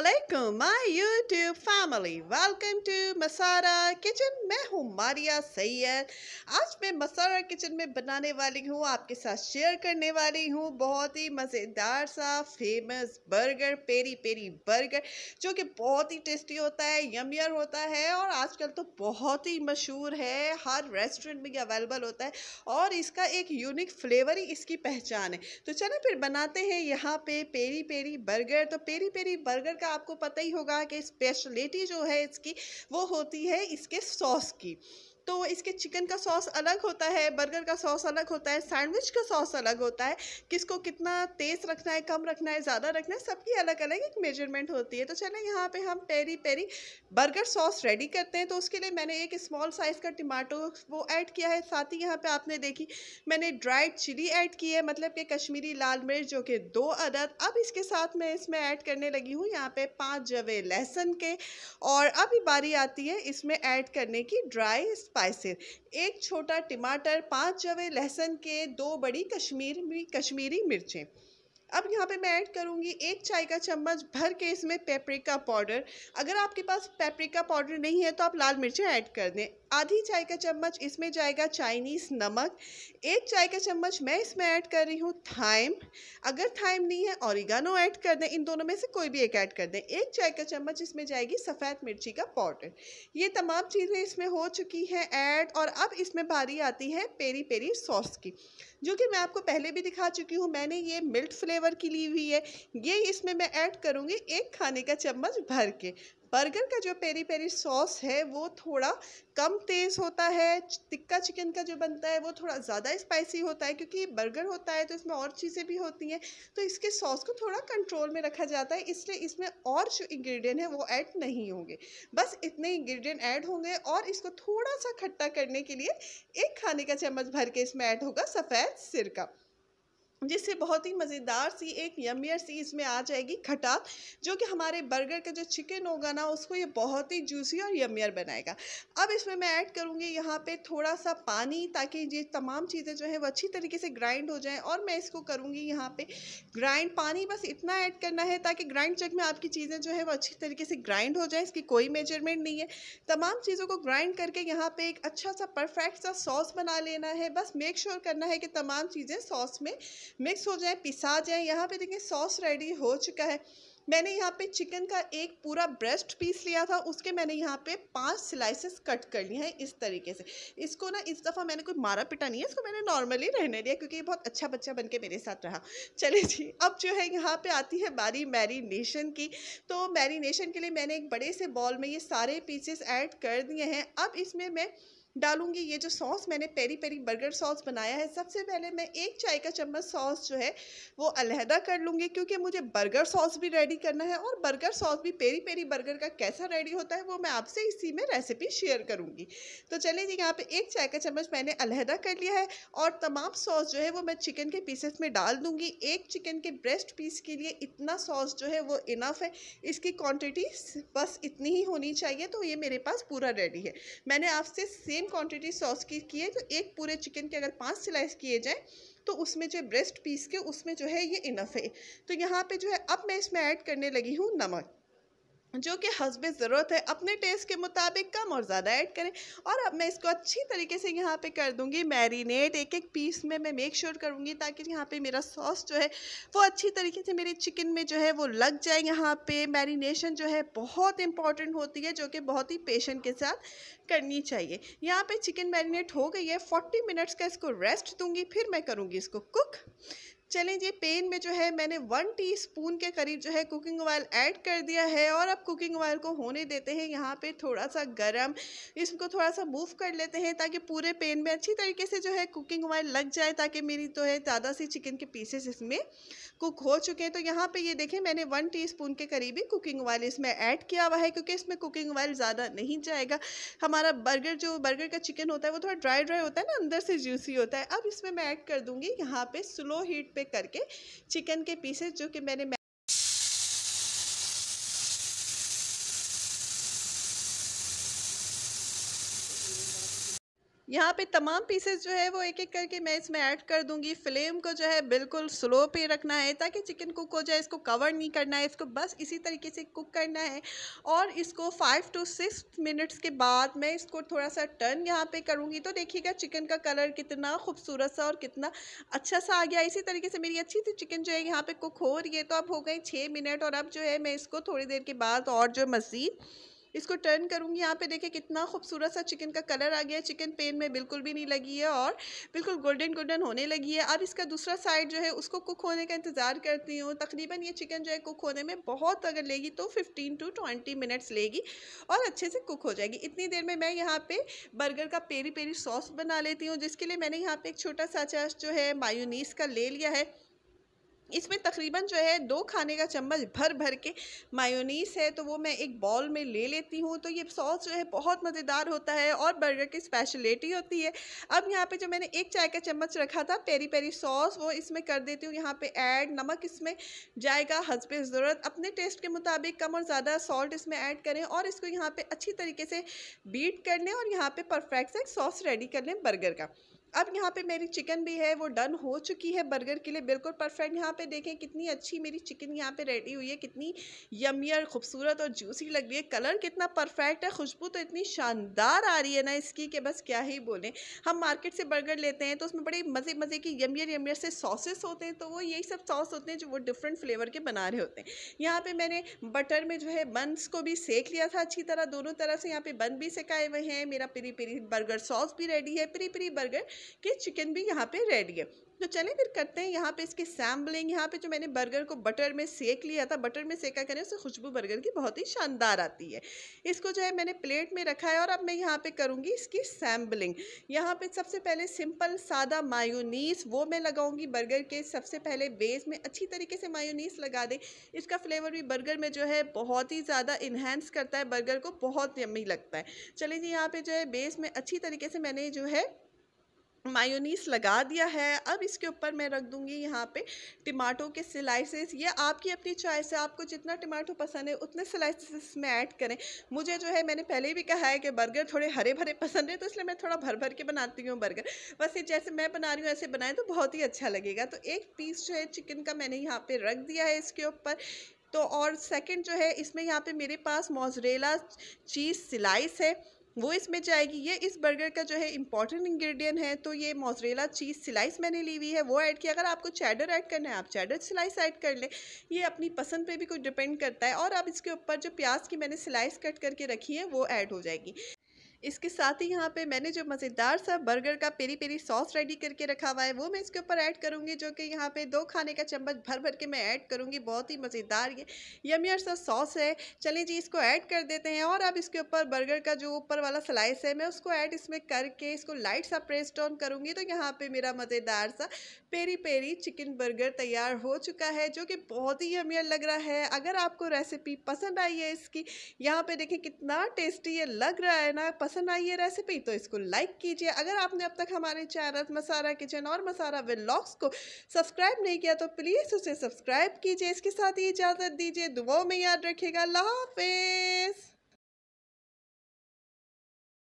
अस्सलामुअलैकुम my YouTube family, welcome to Masara kitchen. मैं हूँ मारिया सैयद। आज मैं मसारा किचन में बनाने वाली हूँ, आपके साथ शेयर करने वाली हूँ बहुत ही मज़ेदार सा famous burger, peri peri burger, जो कि बहुत ही टेस्टी होता है, यमियर होता है और आजकल तो बहुत ही मशहूर है, हर रेस्टोरेंट में अवेलेबल होता है और इसका एक यूनिक फ्लेवर ही इसकी पहचान है। तो चलें फिर बनाते हैं यहाँ पे पेरी पेरी बर्गर। तो पेरी पेरी बर्गर का आपको पता ही होगा कि स्पेशलिटी जो है इसकी वो होती है इसके सॉस की। तो इसके चिकन का सॉस अलग होता है, बर्गर का सॉस अलग होता है, सैंडविच का सॉस अलग होता है, किसको कितना तेज़ रखना है, कम रखना है, ज़्यादा रखना है, सबकी अलग अलग एक मेजरमेंट होती है। तो चलें यहाँ पे हम peri peri burger sauce ready करते हैं। तो उसके लिए मैंने एक स्मॉल साइज़ का टमाटो वो ऐड किया है, साथ ही यहाँ पे आपने देखी मैंने ड्राइड चिली ऐड की है, मतलब कि कश्मीरी लाल मिर्च, जो कि 2 अदद। अब इसके साथ मैं इसमें ऐड करने लगी हूँ यहाँ पे 5 जवे लहसुन के, और अभी बारी आती है इसमें ऐड करने की ड्राई स्पाइसेस। 1 छोटा टमाटर, 5 जवे लहसुन के, 2 बड़ी कश्मीरी मिर्चें। अब यहाँ पे मैं ऐड करूँगी 1 चाय का चम्मच भर के इसमें पेपरिका पाउडर। अगर आपके पास पेपरिका पाउडर नहीं है तो आप लाल मिर्चें ऐड कर दें। आधी चाय का चम्मच इसमें जाएगा चाइनीज़ नमक। 1 चाय का चम्मच मैं इसमें ऐड कर रही हूँ थाइम। अगर थाइम नहीं है ऑरिगानो ऐड कर दें, इन दोनों में से कोई भी एक ऐड कर दें। 1 चाय का चम्मच इसमें जाएगी सफ़ेद मिर्ची का पाउडर। ये तमाम चीज़ें इसमें हो चुकी हैं ऐड, और अब इसमें बारी आती है पेरी पेरी सॉस की, जो कि मैं आपको पहले भी दिखा चुकी हूँ। मैंने ये मिल्ट फ्लेवर की ली हुई है, ये इसमें मैं ऐड करूँगी 1 खाने का चम्मच भर के। बर्गर का जो पेरी पेरी सॉस है वो थोड़ा कम तेज़ होता है, टिक्का चिकन का जो बनता है वो थोड़ा ज़्यादा स्पाइसी होता है, क्योंकि बर्गर होता है तो इसमें और चीज़ें भी होती हैं, तो इसके सॉस को थोड़ा कंट्रोल में रखा जाता है, इसलिए इसमें और जो इंग्रेडिएंट है वो ऐड नहीं होंगे। बस इतने इंग्रेडिएंट ऐड होंगे, और इसको थोड़ा सा खट्टा करने के लिए 1 खाने का चम्मच भर के इसमें ऐड होगा सफ़ेद सिरका, जिससे बहुत ही मज़ेदार सी एक यमियर सी इसमें आ जाएगी खटास, जो कि हमारे बर्गर का जो चिकन होगा ना उसको ये बहुत ही जूसी और यमियर बनाएगा। अब इसमें मैं ऐड करूँगी यहाँ पे थोड़ा सा पानी, ताकि ये तमाम चीज़ें जो है वो अच्छी तरीके से ग्राइंड हो जाएं, और मैं इसको करूँगी यहाँ पे ग्राइंड। पानी बस इतना ऐड करना है ताकि ग्राइंड जग में आपकी चीज़ें जो है वो अच्छी तरीके से ग्राइंड हो जाए, इसकी कोई मेजरमेंट नहीं है। तमाम चीज़ों को ग्राइंड करके यहाँ पे एक अच्छा सा परफेक्ट सा सॉस बना लेना है। बस मेक श्योर करना है कि तमाम चीज़ें सॉस में मिक्स हो जाए, पिसा जाए। यहाँ पे देखिए सॉस रेडी हो चुका है। मैंने यहाँ पे चिकन का एक पूरा ब्रेस्ट पीस लिया था, उसके मैंने यहाँ पे 5 स्लाइसेस कट कर लिए हैं इस तरीके से। इसको ना इस दफ़ा मैंने कोई मारा पिटा नहीं है, इसको मैंने नॉर्मली रहने दिया, क्योंकि ये बहुत अच्छा बच्चा बन के मेरे साथ रहा। चलिए जी, अब जो है यहाँ पे आती है बारी मैरिनेशन की। तो मैरिनेशन के लिए मैंने एक बड़े से बॉल में ये सारे पीसेस ऐड कर दिए हैं। अब इसमें मैं डालूंगी ये जो सॉस मैंने पेरी पेरी बर्गर सॉस बनाया है। सबसे पहले मैं 1 चाय का चम्मच सॉस जो है वो अलहदा कर लूँगी, क्योंकि मुझे बर्गर सॉस भी रेडी करना है, और बर्गर सॉस भी पेरी पेरी बर्गर का कैसा रेडी होता है वो मैं आपसे इसी में रेसिपी शेयर करूँगी। तो चलिए जी, यहाँ पे 1 चाय का चम्मच मैंने अलहदा कर लिया है, और तमाम सॉस जो है वो मैं चिकन के पीसेस में डाल दूँगी। एक चिकन के ब्रेस्ट पीस के लिए इतना सॉस जो है वो इनफ है, इसकी क्वान्टिटी बस इतनी ही होनी चाहिए। तो ये मेरे पास पूरा रेडी है। मैंने आपसे सेम क्वांटिटी सॉस की है, तो एक पूरे चिकन के अगर 5 स्लाइस किए जाएं तो उसमें जो ब्रेस्ट पीस के उसमें जो है ये इनफ है। तो यहाँ पे जो है अब मैं इसमें ऐड करने लगी हूँ नमक, जो कि हस्बे ज़रूरत है, अपने टेस्ट के मुताबिक कम और ज़्यादा ऐड करें। और अब मैं इसको अच्छी तरीके से यहाँ पे कर दूँगी मैरिनेट। एक एक पीस में मैं मेक श्योर करूँगी ताकि यहाँ पे मेरा सॉस जो है वो अच्छी तरीके से मेरे चिकन में जो है वो लग जाए। यहाँ पे मैरिनेशन जो है बहुत इंपॉर्टेंट होती है, जो कि बहुत ही पेशेंस के साथ करनी चाहिए। यहाँ पे चिकन मैरिनेट हो गई है, 40 मिनट्स का इसको रेस्ट दूँगी, फिर मैं करूँगी इसको कुक। चलें जी, पैन में जो है मैंने 1 टीस्पून के करीब जो है कुकिंग ऑयल ऐड कर दिया है, और अब कुकिंग ऑयल को होने देते हैं यहाँ पे थोड़ा सा गरम। इसको थोड़ा सा मूव कर लेते हैं ताकि पूरे पैन में अच्छी तरीके से जो है कुकिंग ऑयल लग जाए, ताकि मेरी तो है ज़्यादा सी चिकन के पीसेस इसमें कुक हो चुके हैं। तो यहाँ पे ये देखें मैंने 1 टीस्पून के करीब ही कुकिंग ऑयल इसमें ऐड किया हुआ है, क्योंकि इसमें कुकिंग ऑयल ज़्यादा नहीं जाएगा। हमारा बर्गर का चिकन होता है वो थोड़ा ड्राई ड्राई होता है ना, अंदर से जूसी होता है। अब इसमें मैं ऐड कर दूँगी यहाँ पे स्लो हीट पे करके चिकन के पीसेस, जो कि मैंने यहाँ पे तमाम पीसेस जो है वो एक एक करके मैं इसमें ऐड कर दूंगी। फ्लेम को जो है बिल्कुल स्लो पे रखना है ताकि चिकन कुक हो जाए। इसको कवर नहीं करना है, इसको बस इसी तरीके से कुक करना है। और इसको 5 to 6 मिनट्स के बाद मैं इसको थोड़ा सा टर्न यहाँ पे करूँगी। तो देखिएगा चिकन का कलर कितना खूबसूरत सा और कितना अच्छा सा आ गया। इसी तरीके से मेरी अच्छी सी चिकन जो है यहाँ पे कुक हो रही है। तो अब हो गई 6 मिनट और अब जो है मैं इसको थोड़ी देर के बाद और जो मज़ीद इसको टर्न करूंगी। यहाँ पे देखिए कितना खूबसूरत सा चिकन का कलर आ गया है। चिकन पेन में बिल्कुल भी नहीं लगी है और बिल्कुल गोल्डन गोल्डन होने लगी है। अब इसका दूसरा साइड जो है उसको कुक होने का इंतज़ार करती हूँ। तकरीबन ये चिकन जो है कुक होने में बहुत अगर लेगी तो 15 to 20 मिनट्स लेगी और अच्छे से कुक हो जाएगी। इतनी देर में मैं यहाँ पे बर्गर का पेरी पेरी सॉस बना लेती हूँ, जिसके लिए मैंने यहाँ पे एक छोटा सा चम्मच जो है मायोनीज़ का ले लिया है। इसमें तकरीबन जो है 2 खाने का चम्मच भर भर के मायोनीस है, तो वो मैं एक बाउल में ले लेती हूँ। तो ये सॉस जो है बहुत मज़ेदार होता है और बर्गर की स्पेशलिटी होती है। अब यहाँ पे जो मैंने 1 चाय का चम्मच रखा था पेरी पेरी सॉस, वो इसमें कर देती हूँ यहाँ पे ऐड। नमक इसमें जाएगा हस्बे ज़रूरत, अपने टेस्ट के मुताबिक कम और ज़्यादा सॉल्ट इसमें ऐड करें और इसको यहाँ पे अच्छी तरीके से बीट कर लें और यहाँ पे परफेक्ट सा एक सॉस रेडी कर लें बर्गर का। अब यहाँ पे मेरी चिकन भी है वो डन हो चुकी है बर्गर के लिए बिल्कुल परफेक्ट। यहाँ पे देखें कितनी अच्छी मेरी चिकन यहाँ पे रेडी हुई है, कितनी यम्मी और खूबसूरत और जूसी लग रही है। कलर कितना परफेक्ट है, खुशबू तो इतनी शानदार आ रही है ना इसकी कि बस क्या ही बोलें। हम मार्केट से बर्गर लेते हैं तो उसमें बड़े मज़े मज़े की यमियर से सॉसेस होते हैं, तो वो यही सब सॉस होते हैं जो वो डिफरेंट फ्लेवर के बना रहे होते हैं। यहाँ पे मैंने बटर में जो है बन्स को भी सेक लिया था अच्छी तरह, दोनों तरफ से यहाँ पे बन भी सेकाए हुए हैं। मेरा पेरी पेरी बर्गर सॉस भी रेडी है, पेरी पेरी बर्गर कि चिकन भी यहाँ पे रेडी है। तो चलें फिर करते हैं यहाँ पे इसकी सैम्पलिंग। यहाँ पे जो मैंने बर्गर को बटर में सेक लिया था, बटर में सेका करें उससे खुशबू बर्गर की बहुत ही शानदार आती है। इसको जो है मैंने प्लेट में रखा है और अब मैं यहाँ पे करूँगी इसकी सैम्पलिंग। यहाँ पे सबसे पहले सिंपल सादा मायोनीस वो मैं लगाऊंगी बर्गर के सबसे पहले बेस में। अच्छी तरीके से मायोनीस लगा दें, इसका फ्लेवर भी बर्गर में जो है बहुत ही ज़्यादा इन्हेंस करता है, बर्गर को बहुत यम्मी लगता है। चलिए जी, यहाँ पे जो है बेस में अच्छी तरीके से मैंने जो है मायोनीस लगा दिया है। अब इसके ऊपर मैं रख दूंगी यहाँ पे टमाटो के स्लाइसेस। ये आपकी अपनी चॉइस है, आपको जितना टमाटो पसंद है उतने स्लाइसेस में ऐड करें। मुझे जो है मैंने पहले भी कहा है कि बर्गर थोड़े हरे भरे पसंद है, तो इसलिए मैं थोड़ा भर भर के बनाती हूँ बर्गर। बस ये जैसे मैं बना रही हूँ ऐसे बनाएं तो बहुत ही अच्छा लगेगा। तो एक पीस जो है चिकन का मैंने यहाँ पे रख दिया है इसके ऊपर। तो और सेकंड जो है इसमें यहाँ पे मेरे पास मोज़रेला चीज़ स्लाइस है, वो इसमें जाएगी। ये इस बर्गर का जो है इंपॉर्टेंट इंग्रेडिएंट है। तो ये मोज़रेला चीज़ स्लाइस मैंने ली हुई है, वो ऐड किया। अगर आपको चेडर ऐड करना है आप चेडर स्लाइस ऐड कर लें, ये अपनी पसंद पे भी कुछ डिपेंड करता है। और अब इसके ऊपर जो प्याज की मैंने स्लाइस कट करके रखी है वो ऐड हो जाएगी। इसके साथ ही यहाँ पे मैंने जो मज़ेदार सा बर्गर का पेरी पेरी सॉस रेडी करके रखा हुआ है वो मैं इसके ऊपर ऐड करूँगी, जो कि यहाँ पे 2 खाने का चम्मच भर भर के मैं ऐड करूँगी। बहुत ही मज़ेदार ये यमियर सा सॉस है। चलें जी, इसको ऐड कर देते हैं। और अब इसके ऊपर बर्गर का जो ऊपर वाला स्लाइस है मैं उसको ऐड इसमें करके इसको लाइट सा प्रेस डाउन करूँगी। तो यहाँ पे मेरा मज़ेदार सा पेरी पेरी चिकन बर्गर तैयार हो चुका है, जो कि बहुत ही यमियर लग रहा है। अगर आपको रेसिपी पसंद आई है इसकी, यहाँ पे देखें कितना टेस्टी ये लग रहा है ना, पसंद आई है रेसिपी तो इसको लाइक कीजिए। अगर आपने अब तक हमारे चैनल मसारा किचन और मसारा व्लॉग्स को सब्सक्राइब नहीं किया तो प्लीज़ उसे सब्सक्राइब कीजिए। इसके साथ ही इजाज़त दीजिए, दुआओं में याद रखिएगा। अल्लाह हाफिज़।